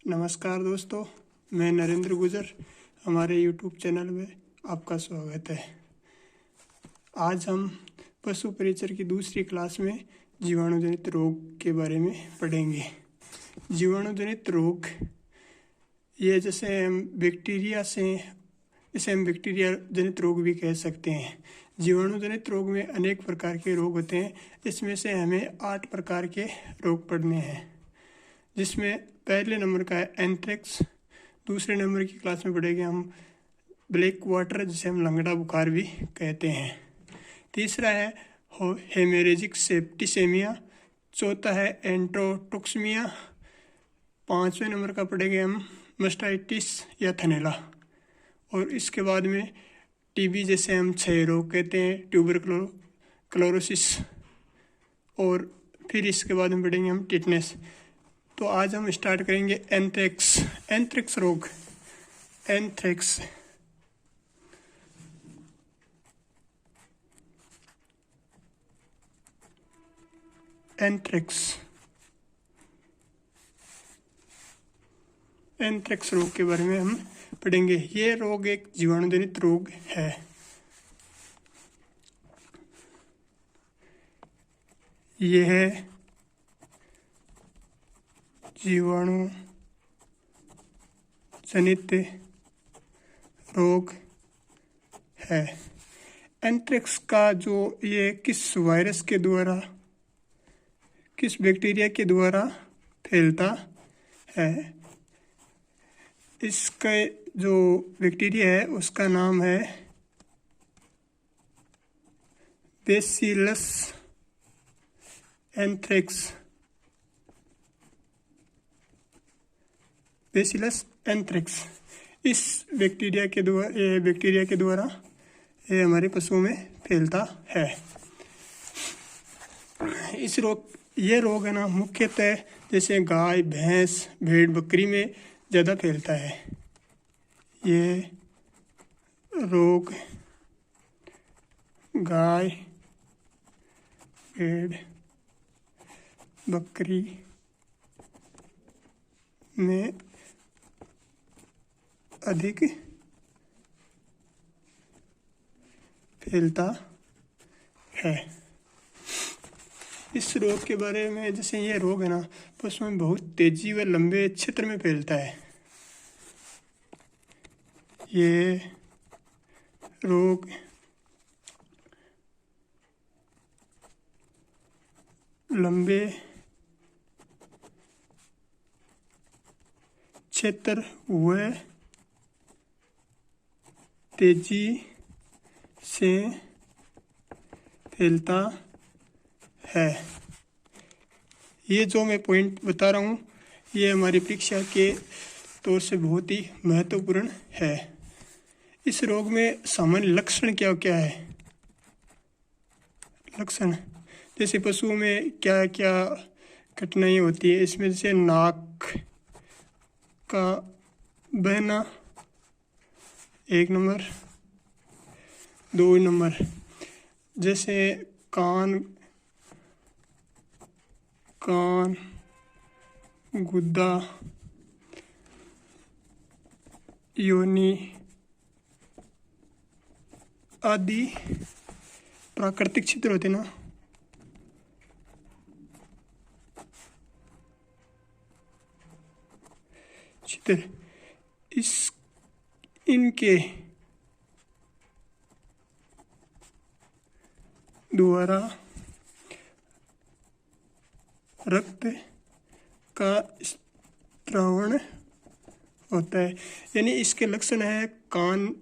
नमस्कार दोस्तों, मैं नरेंद्र गुजर। हमारे YouTube चैनल में आपका स्वागत है। आज हम पशु परिचर की दूसरी क्लास में जीवाणुजनित रोग के बारे में पढ़ेंगे। जीवाणुजनित रोग ये जैसे हम बैक्टीरिया जनित रोग भी कह सकते हैं। जीवाणुजनित रोग में अनेक प्रकार के रोग होते हैं। इसमें से हमें 8 प्रकार के रोग पढ़ने हैं, जिसमें पहले नंबर का है एंथ्रेक्स। दूसरे नंबर की क्लास में पढ़ेंगे हम ब्लैक वाटर, जिसे हम लंगड़ा बुखार भी कहते हैं। तीसरा है हेमोरेजिक सेप्टिसेमिया। चौथा है एंट्रोटोक्समिया। 5वें नंबर का पढ़ेंगे हम मास्टाइटिस या थनैला। और इसके बाद में टीबी, जैसे हम क्षय रोग कहते हैं, ट्यूबरक्लोसिस। और फिर इसके बाद में पढ़ेंगे हम टिटनेस। तो आज हम स्टार्ट करेंगे एंथ्रेक्स रोग। एंथ्रेक्स रोग के बारे में हम पढ़ेंगे। ये रोग एक जीवाणुजनित रोग है। यह है जीवाणु जनित रोग है। एंथ्रेक्स का जो ये किस वायरस के द्वारा, किस बैक्टीरिया के द्वारा फैलता है, इसका जो बैक्टीरिया है उसका नाम है बेसिलस एंथ्रेक्स। इस बैक्टीरिया के द्वारा ये हमारे पशुओं में फैलता है। ये रोग है ना, मुख्यतः जैसे गाय, भैंस, भेड़, बकरी में ज़्यादा फैलता है। ये रोग गाय, भेड़, बकरी में अधिक फैलता है। इस रोग के बारे में, जैसे ये रोग है ना, पशुओं में बहुत तेजी व लंबे क्षेत्र में फैलता है। ये रोग लंबे क्षेत्र व तेजी से फैलता है। ये जो मैं पॉइंट बता रहा हूँ, ये हमारी परीक्षा के तौर से बहुत ही महत्वपूर्ण है। इस रोग में सामान्य लक्षण क्या क्या है? लक्षण जैसे पशुओं में क्या क्या कठिनाई होती है, इसमें जैसे नाक का बहना 1 नंबर। 2 नंबर जैसे कान गुद्दा, योनि आदि प्राकृतिक छिद्र होते ना, छिद्र, इनके द्वारा रक्त का स्त्रावण होता है। यानी इसके लक्षण है कान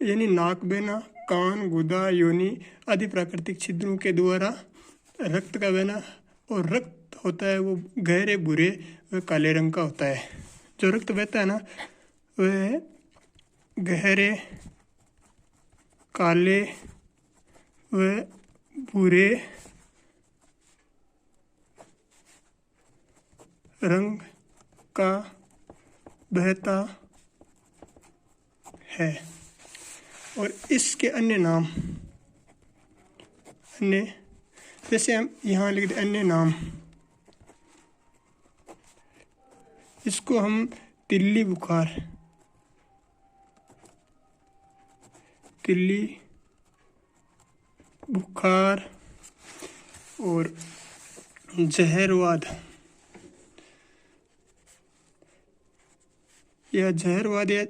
यानी नाक बहना, कान, गुदा, योनि आदि प्राकृतिक छिद्रों के द्वारा रक्त का बहना। और रक्त होता है वो गहरे भूरे व काले रंग का होता है। जो रक्त बहता है ना, वह गहरे काले व भूरे रंग का बहता है। और इसके अन्य नाम, जैसे हम यहाँ लिख दें अन्य नाम, इसको हम तिल्ली बुखार और जहरवाद। यह जहरवाद या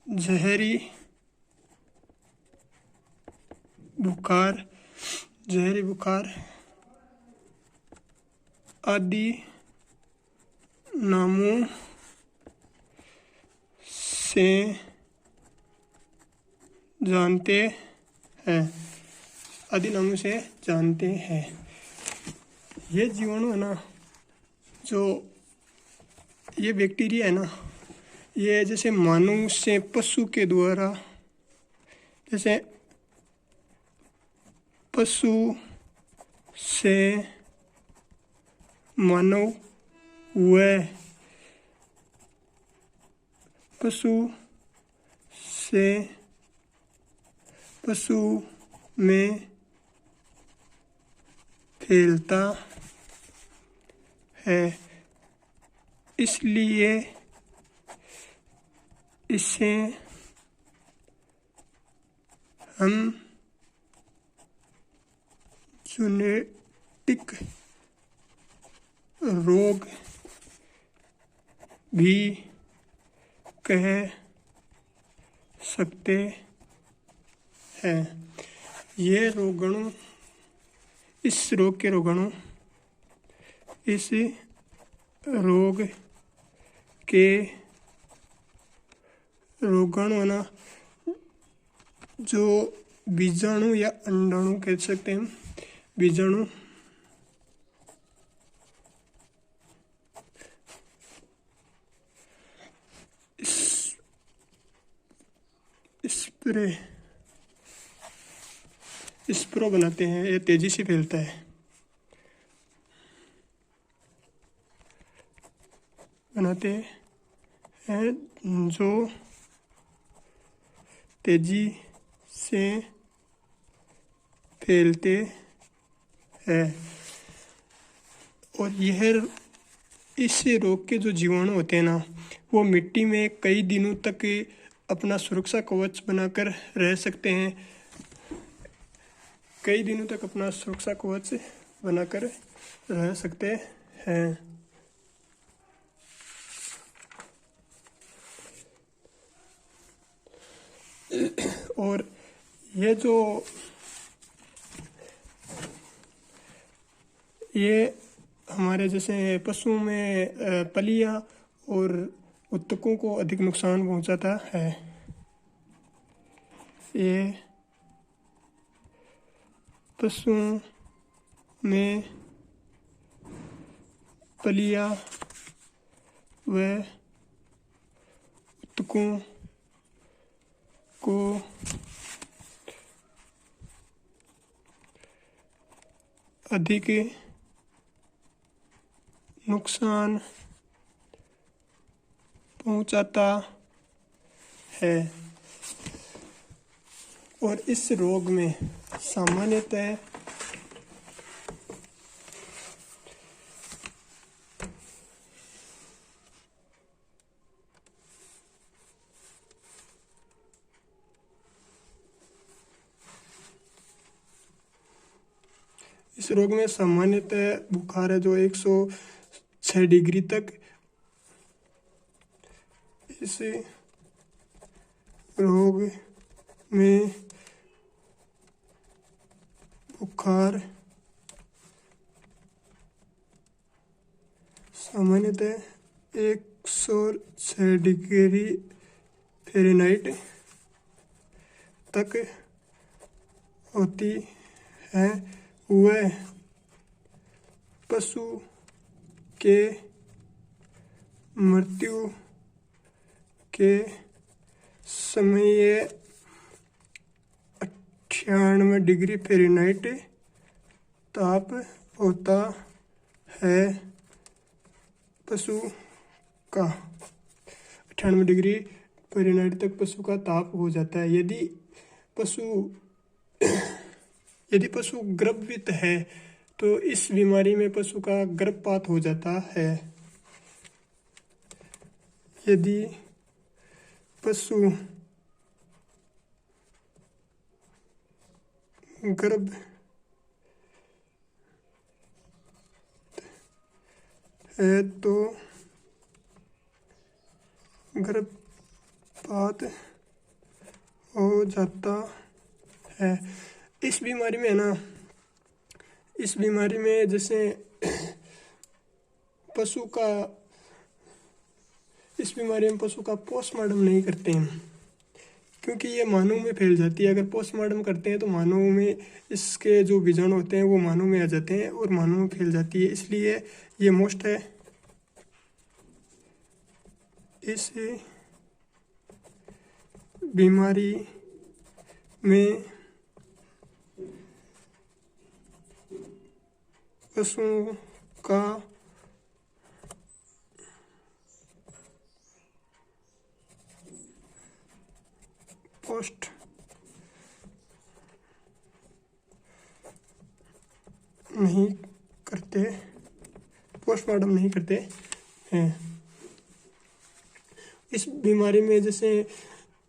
जहरी बुखार आदि नामों से जानते हैं। ये जीवाणु है ना, जो ये बैक्टीरिया है ना, ये जैसे मानव से पशु के द्वारा, जैसे पशु से मानव हुए, पशु से पशु में फैलता है, इसलिए इसे हम जूनोटिक रोग भी कह सकते हैं। ये रोगाणु, इस रोग के रोगाणु, इस रोग के रोगाणु है ना, जो बीजाणु या अंडाणु कह सकते हैं, बीजाणु स्प्रो बनाते हैं। ये तेजी से फैलता है, बनाते हैं, जो तेजी से फैलते हैं। और यह इस रोग के जो जीवाणु होते हैं ना, वो मिट्टी में कई दिनों तक अपना सुरक्षा कवच बनाकर रह सकते हैं, कई दिनों तक अपना सुरक्षा कवच बनाकर रह सकते हैं। और ये जो हमारे जैसे पशुओं में पलिया और उत्तकों को अधिक नुकसान पहुंचाता है। ये पशुओं में पलिया व उत्तकों को अधिक नुकसान पहुंचाता है। और इस रोग में सामान्यतः बुखार है जो 106 डिग्री तक, इस रोग में बुखार सामान्यतः 106 डिग्री फ़ारेनहाइट तक होती है। वह पशु के मृत्यु के समय 98 डिग्री फ़ारेनहाइट ताप होता है पशु का। 98 डिग्री फ़ारेनहाइट तक पशु का ताप हो जाता है। यदि पशु गर्भवती है तो इस बीमारी में पशु का गर्भपात हो जाता है। यदि पशु गर्भ है तो गर्भपात हो जाता है। इस बीमारी में है ना, इस बीमारी में जैसे इस बीमारी में पशु का पोस्टमार्टम नहीं करते हैं, क्योंकि ये मानव में फैल जाती है। अगर पोस्टमार्टम करते हैं तो मानव में इसके जो बीजाणु होते हैं वो मानव में आ जाते हैं और मानव में फैल जाती है, इसलिए ये मोस्ट है। इस बीमारी में पशुओं का पोस्टमार्टम नहीं करते हैं। इस बीमारी में जैसे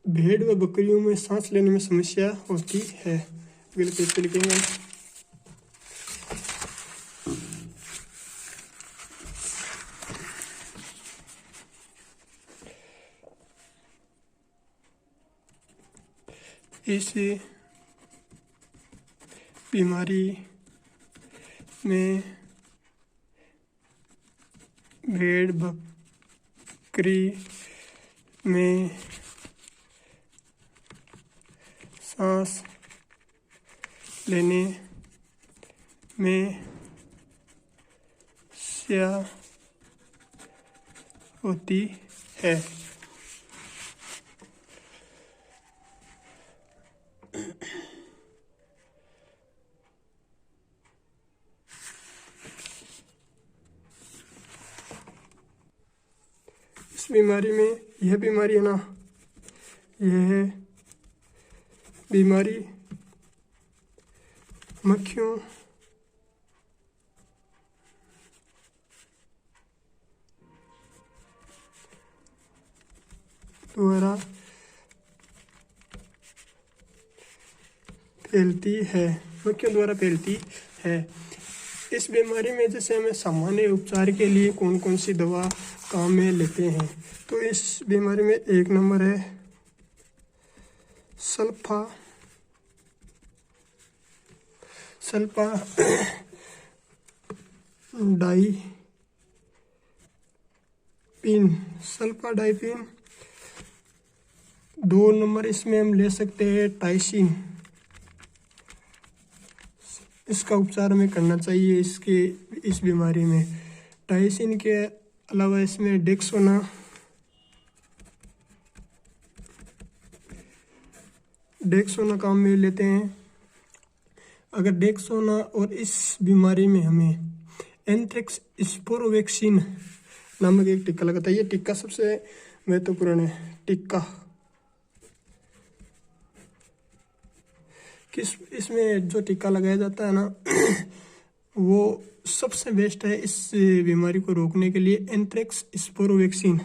भेड़ व बकरियों में सांस लेने में समस्या होती है। अगले पेज पे लिखेंगे। इस बीमारी में भेड़ बकरी में सांस लेने में समस्या होती है। इस बीमारी में, यह बीमारी है ना, यह बीमारी मक्खियों द्वारा फैलती है, मक्खियों द्वारा फैलती है। इस बीमारी में जैसे हमें सामान्य उपचार के लिए कौन कौन सी दवा काम में लेते हैं, तो इस बीमारी में एक नंबर है सल्फा डाइपिन। 2 नंबर इसमें हम ले सकते हैं टाइसिन। इसका उपचार हमें करना चाहिए इस बीमारी में। टाइसिन के अलावा इसमें डेक्सोना काम में लेते हैं। अगर डेक्सोना और इस बीमारी में हमें एंथ्रेक्स स्पोरोवैक्सीन नामक एक टीका लगाता है। ये टीका सबसे महत्वपूर्ण है। टीका इसमें जो टीका लगाया जाता है ना वो सबसे बेस्ट है इस बीमारी को रोकने के लिए। एंथ्रेक्स स्पोरोवैक्सीन,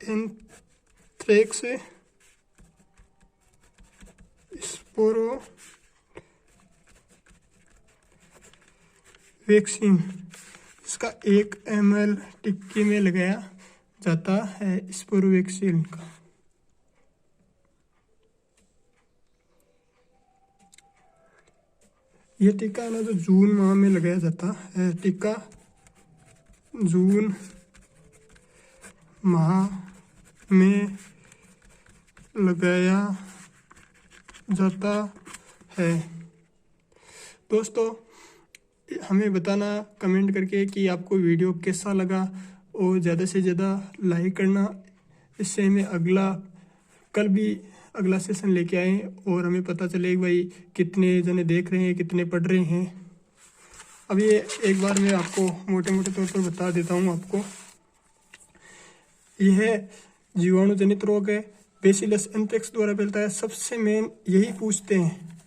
एंथ्रेक्स स्पोरोवैक्सीन, इसका 1 ml टिक्के में लगाया जाता है स्पोरोवैक्सीन का। ये टीका है ना जो जून माह में लगाया जाता है। टीका जून माह में लगाया जाता है। दोस्तों हमें बताना कमेंट करके कि आपको वीडियो कैसा लगा और ज़्यादा से ज़्यादा लाइक करना। इससे हमें कल भी अगला सेशन लेके आए और हमें पता चले भाई कितने जने देख रहे हैं, कितने पढ़ रहे हैं। अब ये एक बार मैं आपको मोटे मोटे तौर पर बता देता हूँ आपको। यह जीवाणु जनित रोग है, बेसिलस एंथ्रेक्स द्वारा फैलता है। सबसे मेन यही पूछते हैं,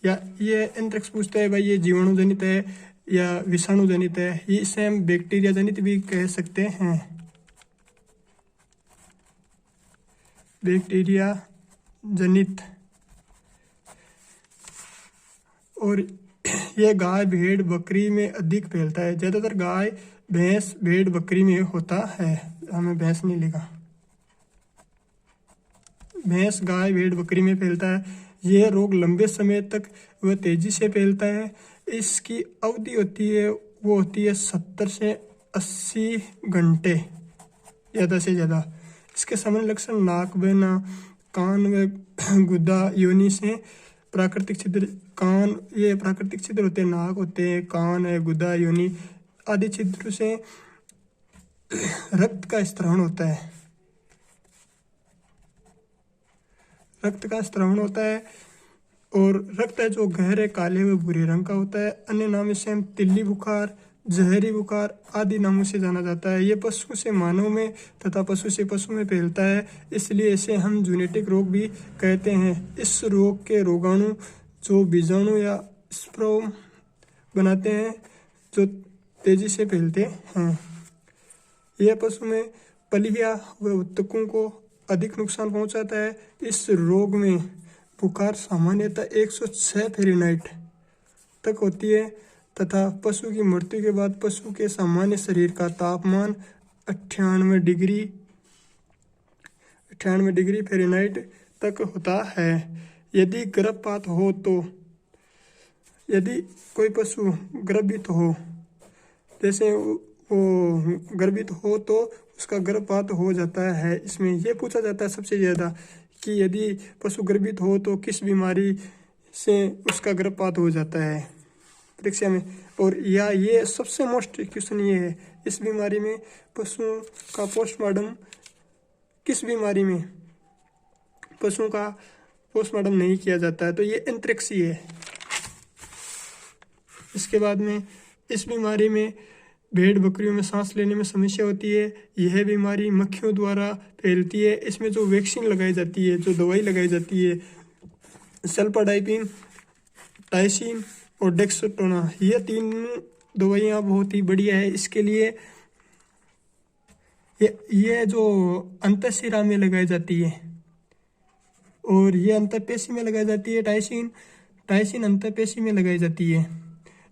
या ये एंथ्रेक्स पूछता है भाई ये जीवाणु जनित है या विषाणु जनित है। ये इसे हम बैक्टीरिया जनित भी कह सकते हैं, बैक्टीरिया जनित। और यह गाय भेड़ बकरी में अधिक फैलता है। ज़्यादातर गाय भैंस भेड़ बकरी में होता है। हमें भैंस नहीं लिखा, भैंस गाय भेड़ बकरी में फैलता है। यह रोग लंबे समय तक व तेजी से फैलता है। इसकी अवधि होती है वो होती है 70 से 80 घंटे ज़्यादा से ज़्यादा। इसके सामान्य लक्षण नाक बहना, कान व गुदा योनि से प्राकृतिक छिद्र, कान ये प्राकृतिक छिद्र होते हैं, नाक होते हैं, कान है, गुदा योनि आदि छिद्र से रक्त का स्त्रवण होता है, रक्त का स्त्रवण होता है। और रक्त है जो गहरे काले व भूरे रंग का होता है। अन्य नामों से हम तिल्ली बुखार, जहरी बुखार आदि नामों से जाना जाता है। ये पशु से मानव में तथा पशु से पशु में फैलता है, इसलिए इसे हम जूनेटिक रोग भी कहते हैं। इस रोग के रोगाणु जो बीजाणु या स्पर्म बनाते हैं जो तेजी से फैलते हैं। यह पशु में पलिया व उत्तकों को अधिक नुकसान पहुंचाता है। इस रोग में बुखार सामान्यतः 106 फ़ारेनहाइट तक होती है तथा पशु की मृत्यु के बाद पशु के सामान्य शरीर का तापमान 98 डिग्री फ़ारेनहाइट तक होता है। यदि गर्भपात हो तो, यदि कोई पशु गर्भित हो, जैसे वो गर्भित हो तो उसका गर्भपात हो जाता है। इसमें यह पूछा जाता है सबसे ज़्यादा कि यदि पशु गर्भित हो तो किस बीमारी से उसका गर्भपात हो जाता है परीक्षा में। और या ये सबसे मोस्ट क्वेश्चन ये है, इस बीमारी में पशुओं का पोस्टमार्टम, किस बीमारी में पशुओं का पोस्टमार्टम नहीं किया जाता है, तो ये एंथ्रेक्स ही है। इसके बाद में इस बीमारी में भेड़ बकरियों में सांस लेने में समस्या होती है। यह बीमारी मक्खियों द्वारा फैलती है। इसमें जो वैक्सीन लगाई जाती है, जो दवाई लगाई जाती है, सल्फाडाइपिन, टाइसिन और डेक्सोटोना, ये 3 दवाइयाँ बहुत ही बढ़िया है। इसके लिए ये जो अंतःशिरा में लगाई जाती है और ये अंतःपेशी में लगाई जाती है। टाइसिन अंतःपेशी में लगाई जाती है,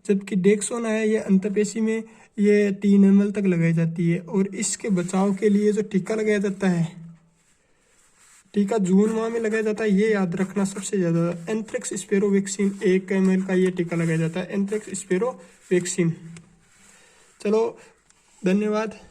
जबकि डेक्सोना है ये अंतःपेशी में, ये 3 ml तक लगाई जाती है। और इसके बचाव के लिए जो टीका लगाया जाता है, टीका जून माह में लगाया जाता है, ये याद रखना सबसे ज़्यादा। एंथ्रेक्स स्पेरो वैक्सीन 1 ml का ये टीका लगाया जाता है, एंथ्रेक्स स्पेरो वैक्सीन। चलो धन्यवाद।